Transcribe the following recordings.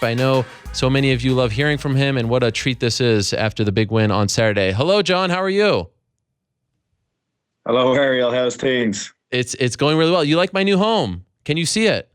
I know so many of you love hearing from him, and what a treat this is after the big win on Saturday. Hello, John. How are you? Hello, Ariel. How's things? It's going really well. You like my new home? Can you see it?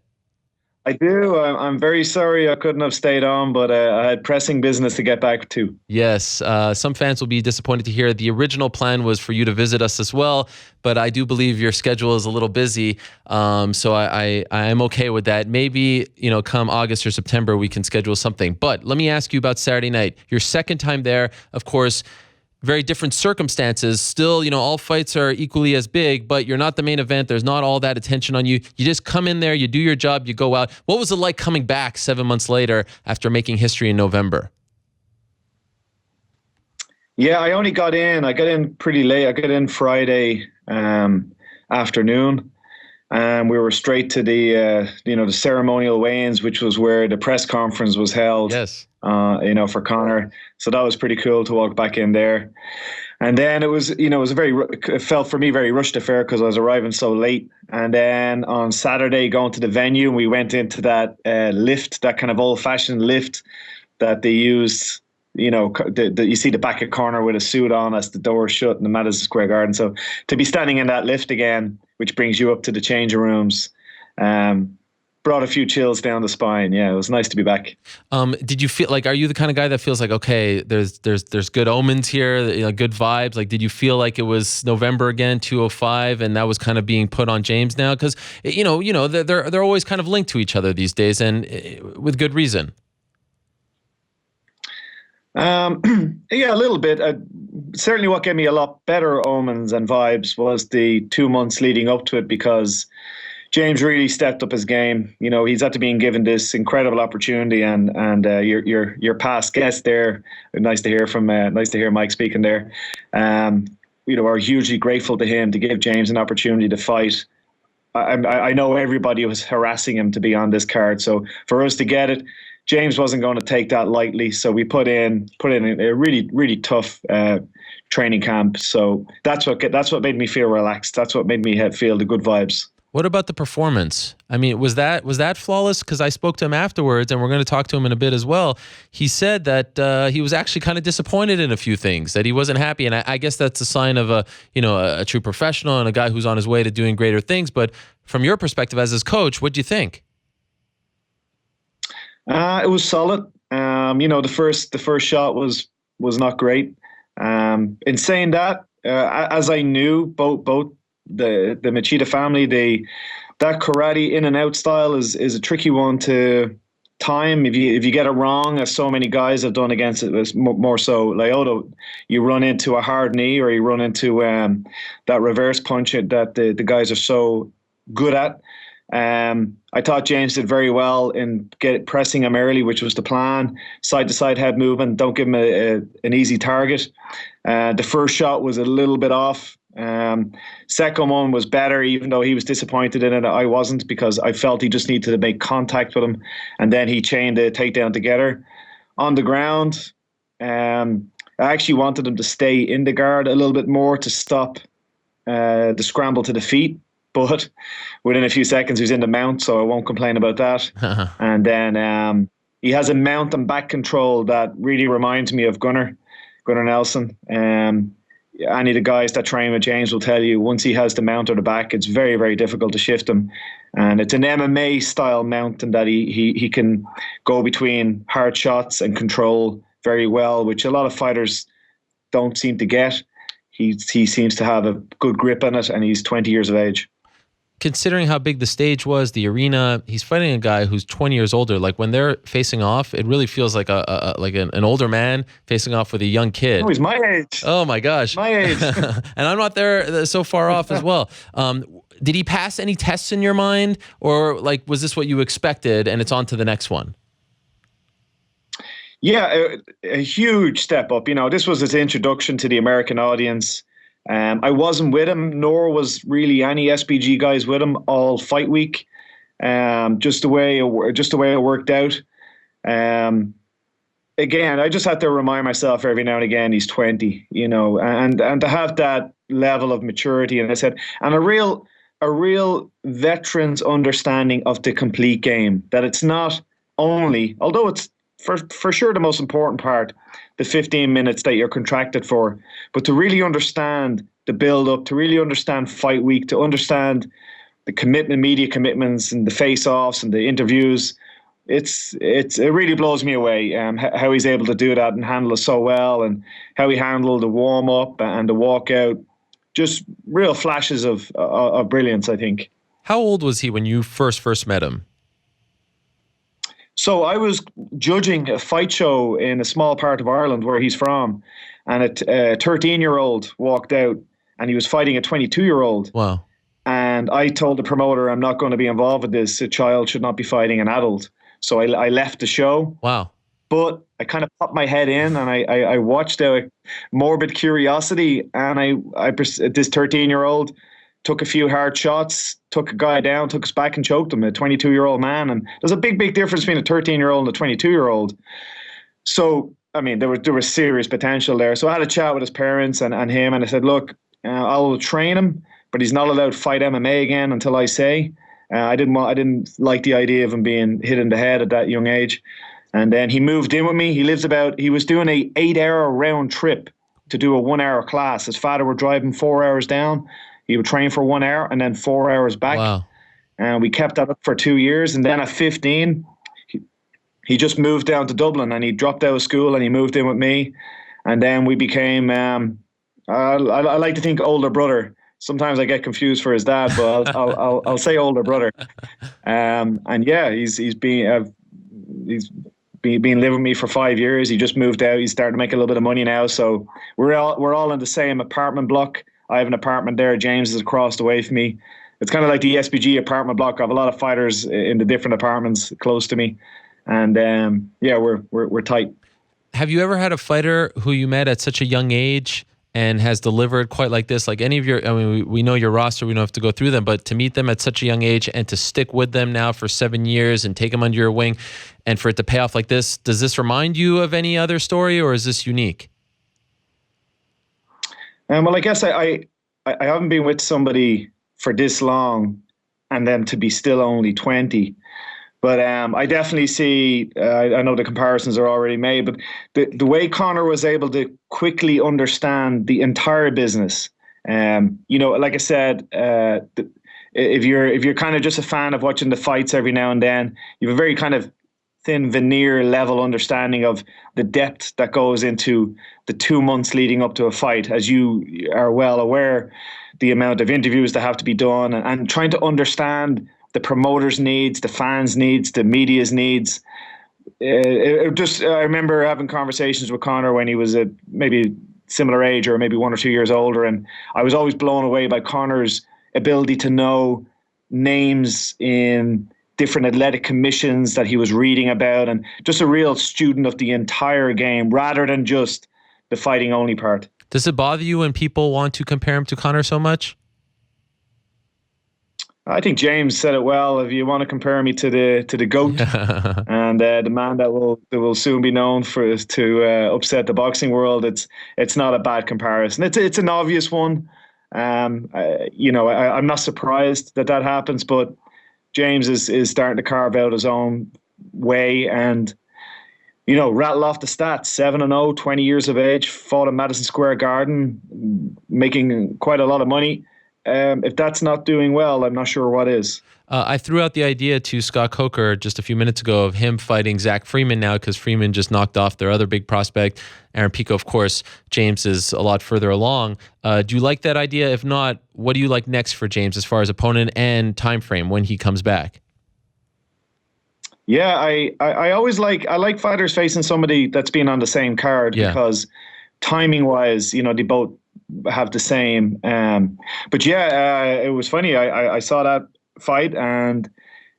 I do. I'm very sorry I couldn't have stayed on, but I had pressing business to get back to. Yes. Some fans will be disappointed to hear the original plan was for you to visit us as well, but I do believe your schedule is a little busy. So I am okay with that. Maybe, come August or September, we can schedule something. But let me ask you about Saturday night. Your second time there, of course. Very different circumstances. Still, all fights are equally as big, but you're not the main event. There's not all that attention on you. You just come in there, you do your job, you go out. What was it like coming back 7 months later after making history in November? Yeah, I only got in. I got in pretty late. I got in Friday afternoon, and we were straight to the ceremonial weigh-ins, which was where the press conference was held. Yes. For Conor. So that was pretty cool to walk back in there. And then it felt for me very rushed affair because I was arriving so late. And then on Saturday, going to the venue, we went into that lift, that kind of old-fashioned lift that they used. You see the back of Conor with a suit on as the door shut in the Madison Square Garden. So to be standing in that lift again, which brings you up to the changing rooms, brought a few chills down the spine. Yeah, it was nice to be back. Did you feel like, are you the kind of guy that feels like, okay, there's good omens here, good vibes? Like, did you feel like it was November again, 205, and that was kind of being put on James now? Because, they're always kind of linked to each other these days, and with good reason. Yeah, a little bit. Certainly what gave me a lot better omens and vibes was the 2 months leading up to it, because James really stepped up his game. He's after being given this incredible opportunity, and your past guest there, nice to hear Mike speaking there. Are hugely grateful to him to give James an opportunity to fight. I know everybody was harassing him to be on this card, so for us to get it, James wasn't going to take that lightly. So we put in a really, really tough training camp. So that's what made me feel relaxed. That's what made me feel the good vibes. What about the performance? I mean, was that flawless? Because I spoke to him afterwards, and we're going to talk to him in a bit as well. He said that he was actually kind of disappointed in a few things, that he wasn't happy, and I guess that's a sign of a true professional and a guy who's on his way to doing greater things. But from your perspective as his coach, what do you think? It was solid. The first shot was not great. In saying that, as I knew, both the Machida family, that karate in and out style is a tricky one to time. If you get it wrong, as so many guys have done against it, it's more so Lyoto, you run into a hard knee, or you run into that reverse punch that the guys are so good at. I thought James did very well in pressing him early, which was the plan. Side to side head movement. Don't give him an easy target. The first shot was a little bit off. Second one was better, even though he was disappointed in it. I wasn't, because I felt he just needed to make contact with him, and then he chained the takedown together. On the ground, I actually wanted him to stay in the guard a little bit more to stop the scramble to the feet. But within a few seconds, he was in the mount, so I won't complain about that. And then he has a mount and back control that really reminds me of Gunnar Nelson. Any of the guys that train with James will tell you, once he has the mount or the back, it's very, very difficult to shift him. And it's an MMA style mount, and that he can go between hard shots and control very well, which a lot of fighters don't seem to get. He seems to have a good grip on it, and he's 20 years of age. Considering how big the stage was, the arena, he's fighting a guy who's 20 years older. Like, when they're facing off, it really feels like an older man facing off with a young kid. Oh, he's my age. Oh my gosh. My age. And I'm not there so far off as well. Did he pass any tests in your mind, or was this what you expected and it's on to the next one? Yeah, a huge step up. This was his introduction to the American audience. I wasn't with him, nor was really any SBG guys with him all fight week. Just the way it worked out. Again, I just had to remind myself every now and again he's 20, and to have that level of maturity, and I said, and a real veteran's understanding of the complete game, that it's not only, although it's for sure the most important part, the 15 minutes that you're contracted for, but to really understand the build up, to really understand fight week, to understand the commitment, media commitments, and the face-offs and the interviews. It really blows me away how he's able to do that and handle it so well, and how he handled the warm-up and the walkout. Just real flashes of brilliance, I think. How old was he when you first met him? So I was judging a fight show in a small part of Ireland where he's from, and a 13-year-old walked out, and he was fighting a 22-year-old. Wow. And I told the promoter, I'm not going to be involved with this. A child should not be fighting an adult. So I left the show. Wow. But I kind of popped my head in, and I watched out of morbid curiosity. And this 13-year-old took a few hard shots, took a guy down, took his back and choked him, a 22-year-old man. And there's a big, big difference between a 13-year-old and a 22-year-old. So, I mean, there was serious potential there. So I had a chat with his parents and him, and I said, look, I'll train him, but he's not allowed to fight MMA again until I say. I didn't like the idea of him being hit in the head at that young age. And then he moved in with me. He was doing a 8-hour round trip to do a 1-hour class. His father were driving 4 hours down. He would train for 1 hour and then 4 hours back. Wow. And we kept that up for 2 years. And then at 15, he just moved down to Dublin, and he dropped out of school and he moved in with me. And then we became, I like to think, older brother. Sometimes I get confused for his dad, but I'll say older brother. And yeah, he's been living with me for 5 years. He just moved out. He's starting to make a little bit of money now. So we're all in the same apartment block. I have an apartment there. James is across the way from me. It's kind of like the SBG apartment block. I have a lot of fighters in the different apartments close to me, and yeah, we're tight. Have you ever had a fighter who you met at such a young age and has delivered quite like this? Like any of your, I mean, we know your roster, we don't have to go through them, but to meet them at such a young age and to stick with them now for 7 years and take them under your wing and for it to pay off like this, does this remind you of any other story, or is this unique? Well, I guess I haven't been with somebody for this long and then to be still only 20. But I definitely see, I know the comparisons are already made, but the way Conor was able to quickly understand the entire business, like I said, if you're kind of just a fan of watching the fights every now and then, you have a very kind of thin veneer level understanding of the depth that goes into the 2 months leading up to a fight, as you are well aware, the amount of interviews that have to be done, and trying to understand the promoters' needs, the fans' needs, the media's needs. I remember having conversations with Conor when he was at maybe similar age or maybe 1 or 2 years older, and I was always blown away by Conor's ability to know names in different athletic commissions that he was reading about, and just a real student of the entire game rather than just the fighting only part. Does it bother you when people want to compare him to Conor so much? I think James said it well. If you want to compare me to the GOAT and the man that will soon be known to upset the boxing world, it's not a bad comparison. It's an obvious one. I'm not surprised that happens, but James is starting to carve out his own way and, rattle off the stats. 7-0, 20 years of age, fought at Madison Square Garden, making quite a lot of money. If that's not doing well, I'm not sure what is. I threw out the idea to Scott Coker just a few minutes ago of him fighting Zach Freeman now, because Freeman just knocked off their other big prospect, Aaron Pico. Of course, James is a lot further along. Do you like that idea? If not, what do you like next for James as far as opponent and time frame when he comes back? Yeah, I always like fighters facing somebody that's been on the same card, because timing wise, they both have the same. But it was funny. I saw that fight and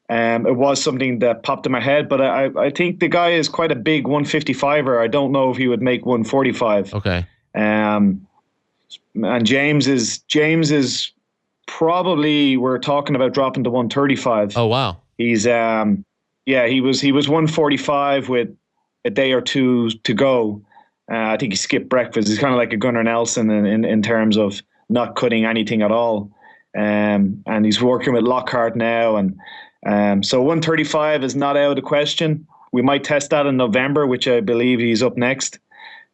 it was something that popped in my head. But I think the guy is quite a big 155er. I don't know if he would make 145. Okay. And James is probably, we're talking about dropping to 135. Oh wow. He's he was 145 with a day or two to go. I think he skipped breakfast. He's kind of like a Gunnar Nelson in terms of not cutting anything at all. And he's working with Lockhart now. And So 135 is not out of the question. We might test that in November, which I believe he's up next.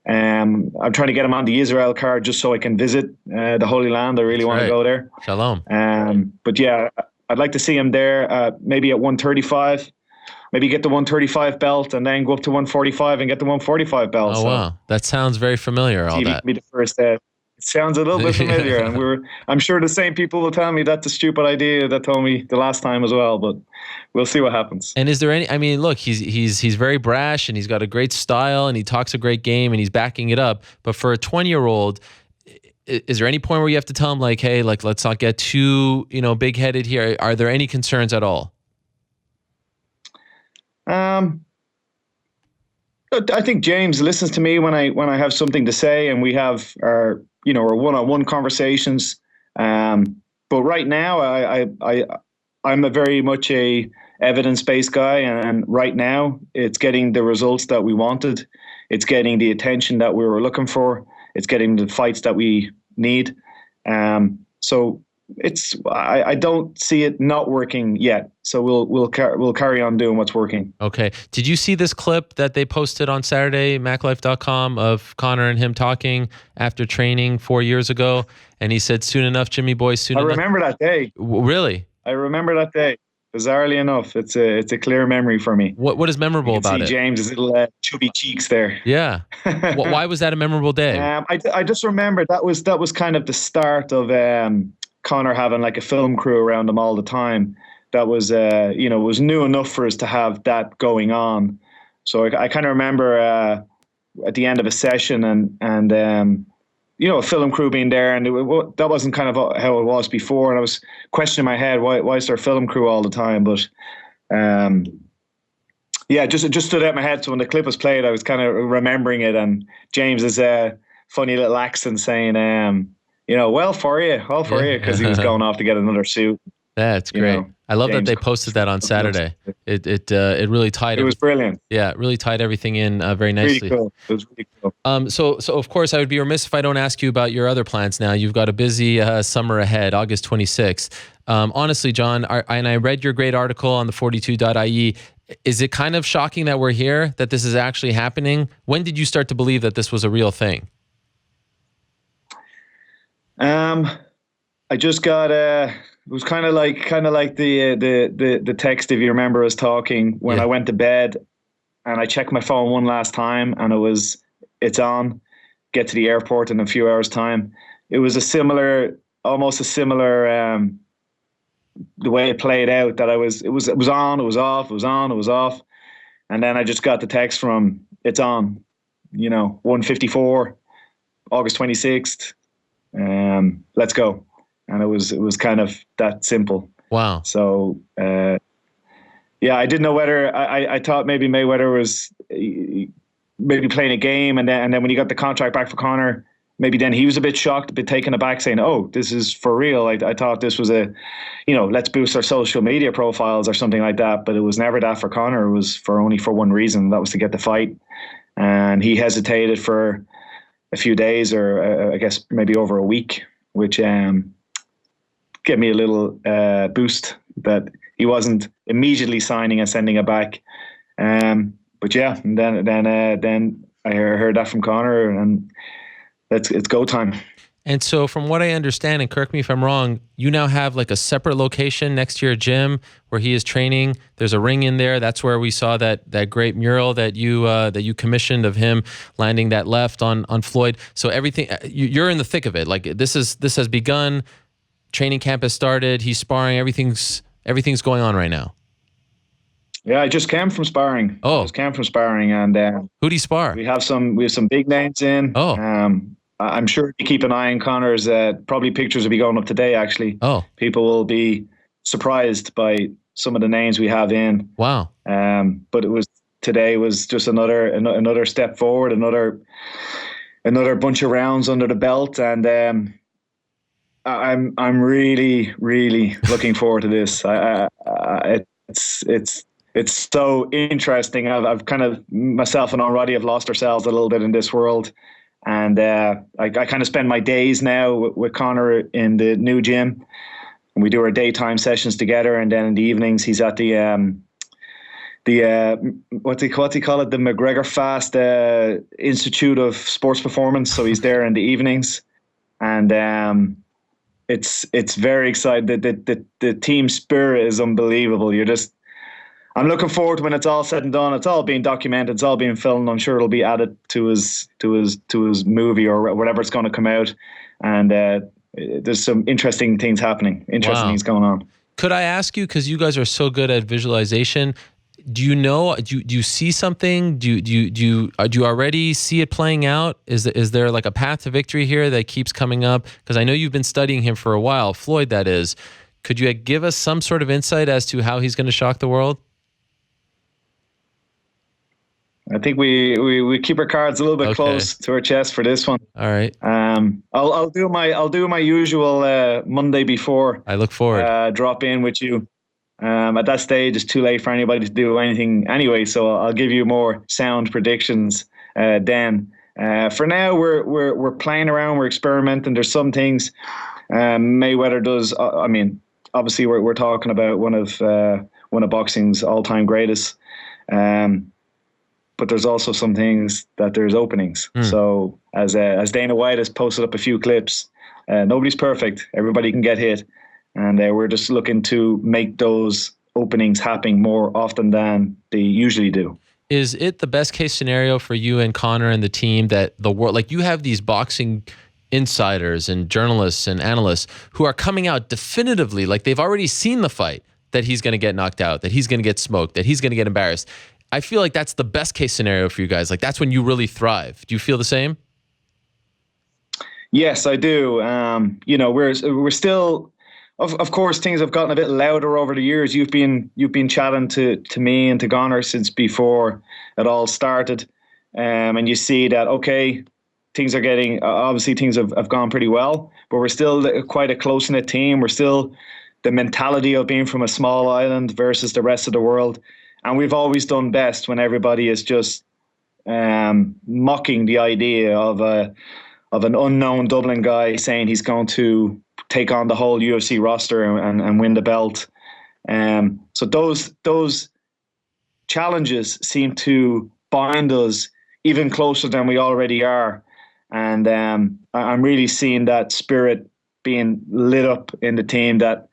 I'm trying to get him on the Israel card just so I can visit the Holy Land. I really want to go there. Shalom. But yeah, I'd like to see him there, maybe at 135. Maybe get the 135 belt and then go up to 145 and get the 145 belt. Oh, wow. That sounds very familiar, all that. Be the first. It sounds a little bit familiar. And I'm sure the same people will tell me that's a stupid idea that told me the last time as well, but we'll see what happens. And is there any, I mean, look, he's very brash and he's got a great style and he talks a great game and he's backing it up. But for a 20-year-old, is there any point where you have to tell him like, hey, like, let's not get too, big-headed here? Are there any concerns at all? I think James listens to me when I have something to say, and we have our one-on-one conversations. But right now, I'm a very much a evidence-based guy, and right now it's getting the results that we wanted. It's getting the attention that we were looking for. It's getting the fights that we need. So I don't see it not working yet. So we'll carry on doing what's working. Okay. Did you see this clip that they posted on Saturday, MacLife.com, of Conor and him talking after training 4 years ago? And he said, "Soon enough, Jimmy boy, soon enough." I remember that day. Really? I remember that day. Bizarrely enough, it's a clear memory for me. What is memorable about it? James's little chubby cheeks there. Yeah. Why was that a memorable day? I just remember that was kind of the start of Conor having like a film crew around him all the time. That was was new enough for us to have that going on. So I kind of remember at the end of a session and a film crew being there, and that wasn't kind of how it was before. And I was questioning in my head, why is there a film crew all the time? But it just stood out in my head. So when the clip was played, I was kind of remembering it, and James's funny little accent saying, well for you, because he was going off to get another suit. That's great. I love James, that they posted that on Saturday. It really tied. It was brilliant. Yeah, it really tied everything in very nicely. Really cool. It was really cool. So of course I would be remiss if I don't ask you about your other plans. Now you've got a busy summer ahead, August 26th. Honestly, John, and I read your great article on the 42.ie. Is it kind of shocking that we're here, that this is actually happening? When did you start to believe that this was a real thing? I just got it was kind of like the text, if you remember us talking, when I went to bed and I checked my phone one last time and it's on, get to the airport in a few hours time. It was almost a similar the way it played out, that it was on, it was off, it was on, it was off. And then I just got the text from, it's on, 1:54, August 26th. Let's go. And it was kind of that simple. Wow. So, I didn't know whether I thought maybe Mayweather was maybe playing a game. And then when he got the contract back for Conor, maybe then he was a bit shocked, a bit taken aback, saying, oh, this is for real. I thought this was let's boost our social media profiles or something like that. But it was never that for Conor. It was only for one reason. That was to get the fight. And he hesitated for a few days, or I guess maybe over a week, which gave me a little boost that he wasn't immediately signing and sending it back. But yeah, and then I heard that from Conor, and it's go time. And so from what I understand, and correct me if I'm wrong, you now have like a separate location next to your gym where he is training. There's a ring in there. That's where we saw that great mural that you commissioned of him landing that left on Floyd. So everything, you're in the thick of it. Like this has begun. Training camp has started. He's sparring. Everything's going on right now. Yeah, I just came from sparring. And who'd he spar? We have some big names in. I'm sure if you keep an eye on Conor's, probably pictures will be going up today, actually. Oh. People will be surprised by some of the names we have in. Wow. But today was just another step forward, another bunch of rounds under the belt. And I'm really, really looking forward to this. It's so interesting. I've kind of, myself and Roddy have lost ourselves a little bit in this world. And I kind of spend my days now with Conor in the new gym. and we do our daytime sessions together, and then in the evenings he's at the what's he call it, the McGregor Fast Institute of Sports Performance. So he's there in the evenings, and it's very exciting. The team spirit is unbelievable. I'm looking forward to when it's all said and done. It's all being documented. It's all being filmed. I'm sure it'll be added to his movie or whatever it's going to come out. And there's some interesting things happening. Things going on. Could I ask you, because you guys are so good at visualization, do you see something? Do you already see it playing out? Is there like a path to victory here that keeps coming up? Because I know you've been studying him for a while, Floyd, that is. Could you give us some sort of insight as to how he's going to shock the world? I think we keep our cards a little bit close to our chest for this one. All right. I'll do my usual Monday before. I look forward. Drop in with you. At that stage, it's too late for anybody to do anything anyway. So I'll give you more sound predictions then. For now, we're playing around. We're experimenting. There's some things Mayweather does. I mean, obviously we're talking about one of boxing's all-time greatest. But there's also some things that there's openings. So as Dana White has posted up a few clips, nobody's perfect. Everybody can get hit. And we're just looking to make those openings happen more often than they usually do. Is it the best case scenario for you and Conor and the team that the world, like you have these boxing insiders and journalists and analysts who are coming out definitively, like they've already seen the fight, that he's going to get knocked out, that he's going to get smoked, that he's going to get embarrassed. I feel like that's the best case scenario for you guys. Like that's when you really thrive. Do you feel the same? Yes, I do. We're still, of course, things have gotten a bit louder over the years. You've been chatting to me and to Conor since before it all started, and you see that things are getting obviously things have gone pretty well, but we're still quite a close knit team. We're still the mentality of being from a small island versus the rest of the world. And we've always done best when everybody is just mocking the idea of an unknown Dublin guy saying he's going to take on the whole UFC roster and win the belt. So those challenges seem to bind us even closer than we already are. And I'm really seeing that spirit being lit up in the team that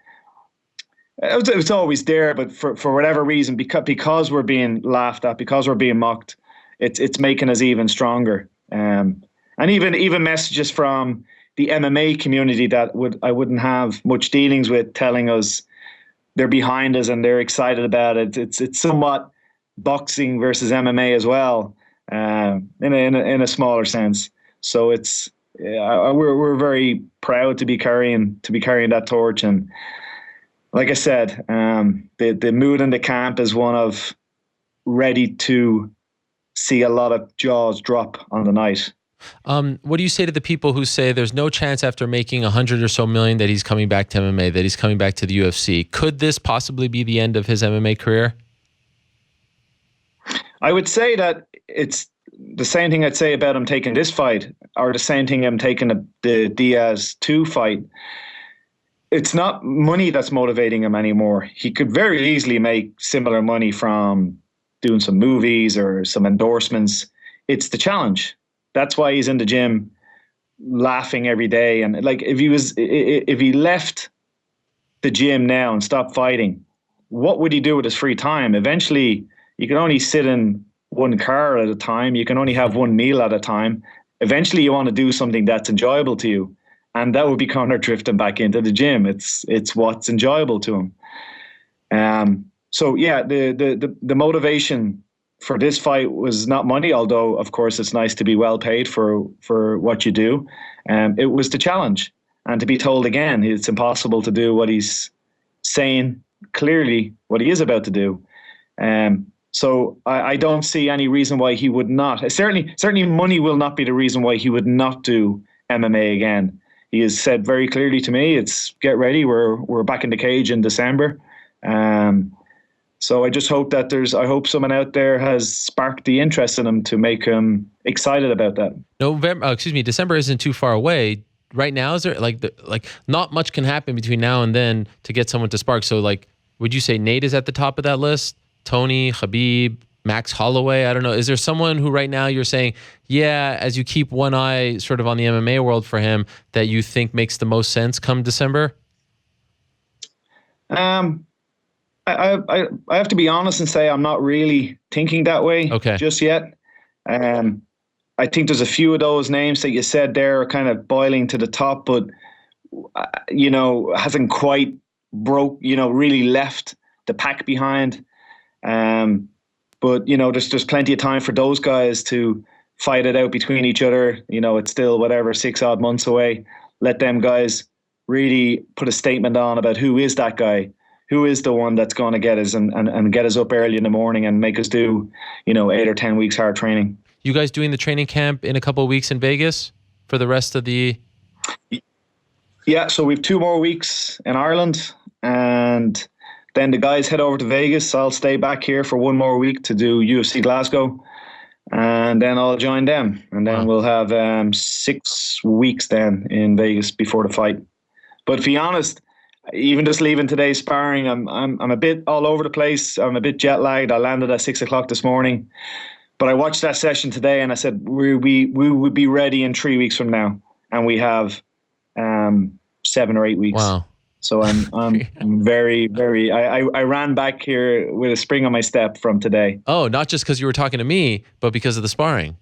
it's always there, but for whatever reason, because we're being laughed at, because we're being mocked, it's making us even stronger. And even messages from the MMA community that I wouldn't have much dealings with, telling us they're behind us and they're excited about it. It's somewhat boxing versus MMA as well, in a smaller sense. So we're very proud to be carrying that torch. And like I said, the mood in the camp is one of ready to see a lot of jaws drop on the night. What do you say to the people who say there's no chance after making 100 or so million that he's coming back to MMA, that he's coming back to the UFC? Could this possibly be the end of his MMA career? I would say that it's the same thing I'd say about him taking this fight, or the same thing him taking the Diaz 2 fight. It's not money that's motivating him anymore. He could very easily make similar money from doing some movies or some endorsements. It's the challenge. That's why he's in the gym laughing every day. And like if he left the gym now and stopped fighting, what would he do with his free time? Eventually, you can only sit in one car at a time. You can only have one meal at a time. Eventually, you want to do something that's enjoyable to you. And that would be Conor drifting back into the gym. It's what's enjoyable to him. So yeah, the motivation for this fight was not money, although of course it's nice to be well paid for what you do. It was the challenge, and to be told again it's impossible to do what he's saying clearly what he is about to do. So I don't see any reason why he would not. Certainly money will not be the reason why he would not do MMA again. He has said very clearly to me, it's get ready. We're back in the cage in December. So I just hope that I hope someone out there has sparked the interest in him to make him excited about that. December isn't too far away. right now, is there like not much can happen between now and then to get someone to spark? So like, would you say Nate is at the top of that list? Tony, Khabib, Max Holloway? I don't know. Is there someone who right now you're saying, yeah, as you keep one eye sort of on the MMA world for him, that you think makes the most sense come December? I have to be honest and say I'm not really thinking that way just yet. I think there's a few of those names that you said there are kind of boiling to the top, but hasn't quite broke, really left the pack behind. But there's plenty of time for those guys to fight it out between each other. It's still 6 odd months away. Let them guys really put a statement on about who is that guy, who is the one that's going to get us and get us up early in the morning and make us do 8 or 10 weeks hard training. You guys doing the training camp in a couple of weeks in Vegas for the rest of the... Yeah, so we've 2 more weeks in Ireland, and then the guys head over to Vegas. I'll stay back here for 1 more week to do UFC Glasgow, and then I'll join them. And then we'll have 6 weeks then in Vegas before the fight. But to be honest, even just leaving today's sparring, I'm a bit all over the place. I'm a bit jet lagged. I landed at 6 o'clock this morning. But I watched that session today and I said, we would be ready in 3 weeks from now. And we have 7 or 8 weeks. Wow. So I'm very, very, I ran back here with a spring on my step from today. Oh, not just because you were talking to me, but because of the sparring.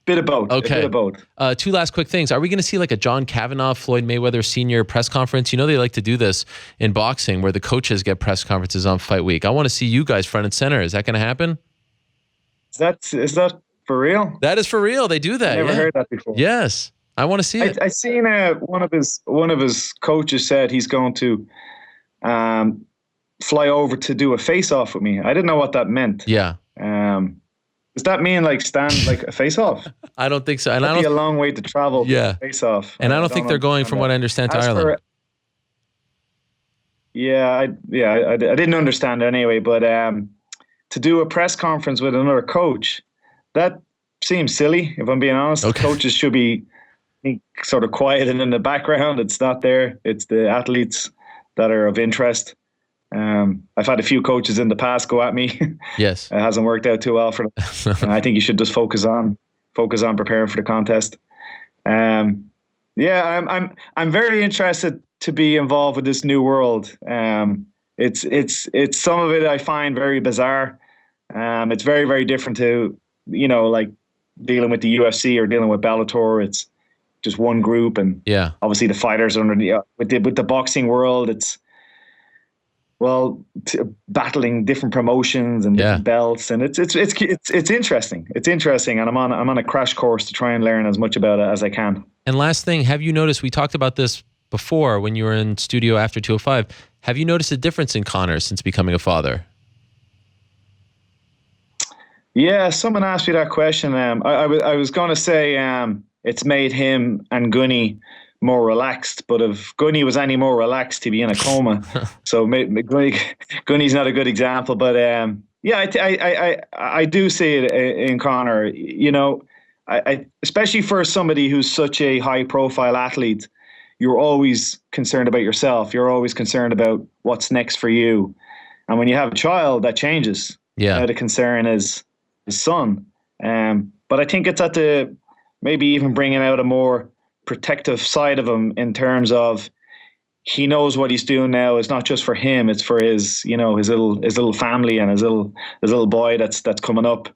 Bit of both. Okay. A bit of both. 2 last quick things. Are we going to see like a John Kavanagh, Floyd Mayweather senior press conference? They like to do this in boxing where the coaches get press conferences on fight week. I want to see you guys front and center. Is that going to happen? Is that for real? That is for real. They do that. I never heard that before. Yes. I want to see it. I seen one of his coaches said he's going to fly over to do a face-off with me. I didn't know what that meant. Yeah. Does that mean stand like a face-off? I don't think so. And that'd be a long way to travel. Yeah. Face-off. And I don't think they're going, from what I understand, to Ireland. I didn't understand it anyway. But to do a press conference with another coach, that seems silly. If I'm being honest, okay. Coaches should be sort of quiet and in the background. It's not there. It's the athletes that are of interest. I've had a few coaches in the past go at me. Yes. It hasn't worked out too well for them. And I think you should just focus on preparing for the contest. I'm very interested to be involved with this new world. It's some of it I find very bizarre. It's very, very different to, like dealing with the UFC or dealing with Bellator. It's just one group, and obviously the fighters under with the boxing world, it's battling different promotions and different belts, and it's interesting. It's interesting, and I'm on a crash course to try and learn as much about it as I can. And last thing, have you noticed? We talked about this before when you were in studio after 205. Have you noticed a difference in Conor since becoming a father? Yeah, someone asked me that question. I was going to say it's made him and Gunny more relaxed, but if Gunny was any more relaxed, he'd be in a coma. So Gunny's not a good example, but I do see it in Conor. I especially for somebody who's such a high-profile athlete, you're always concerned about yourself. You're always concerned about what's next for you, and when you have a child, that changes. Yeah, the concern is his son. But I think it's at the maybe even bringing out a more protective side of him in terms of he knows what he's doing now is not just for him, it's for his his little family and his little boy that's coming up,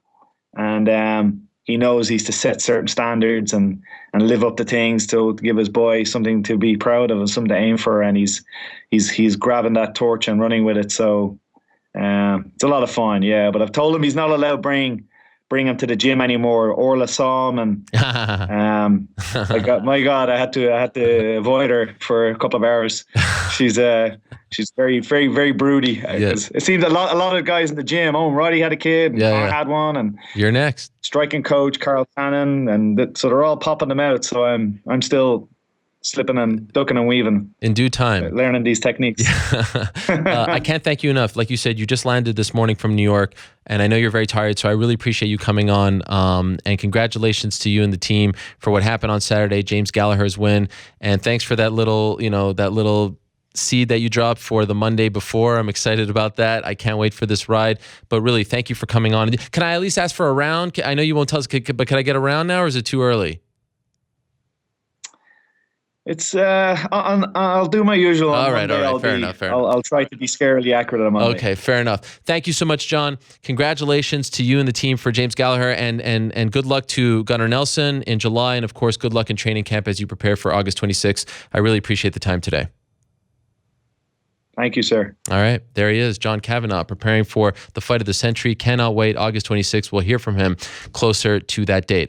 and he knows he's to set certain standards and live up to things to give his boy something to be proud of and something to aim for, and he's grabbing that torch and running with it. So it's a lot of fun, but I've told him he's not allowed to bring him to the gym anymore. Orla saw him, and I had to avoid her for a couple of hours. She's very, very, very broody. Yes. It seems a lot of guys in the gym. Oh, Roddy had a kid, and I had one, and you're next. Striking coach Carl Tannen, and so they're all popping them out. So I'm still slipping and ducking and weaving in due time, learning these techniques. I can't thank you enough. Like you said, you just landed this morning from New York, and I know you're very tired, so I really appreciate you coming on. And congratulations to you and the team for what happened on Saturday, James Gallagher's win. And thanks for that little seed that you dropped for the Monday before. I'm excited about that. I can't wait for this ride. But really, thank you for coming on. Can I at least ask for a round? I know you won't tell us, but can I get a round now, or is it too early? It's I'll do my usual. All right. Fair enough. I'll try to be scarily accurate on Monday. Okay, fair enough. Thank you so much, John. Congratulations to you and the team for James Gallagher, and good luck to Gunnar Nelson in July, and of course, good luck in training camp as you prepare for August 26th. I really appreciate the time today. Thank you, sir. All right. There he is, John Kavanagh, preparing for the fight of the century. Cannot wait. August 26th. We'll hear from him closer to that date.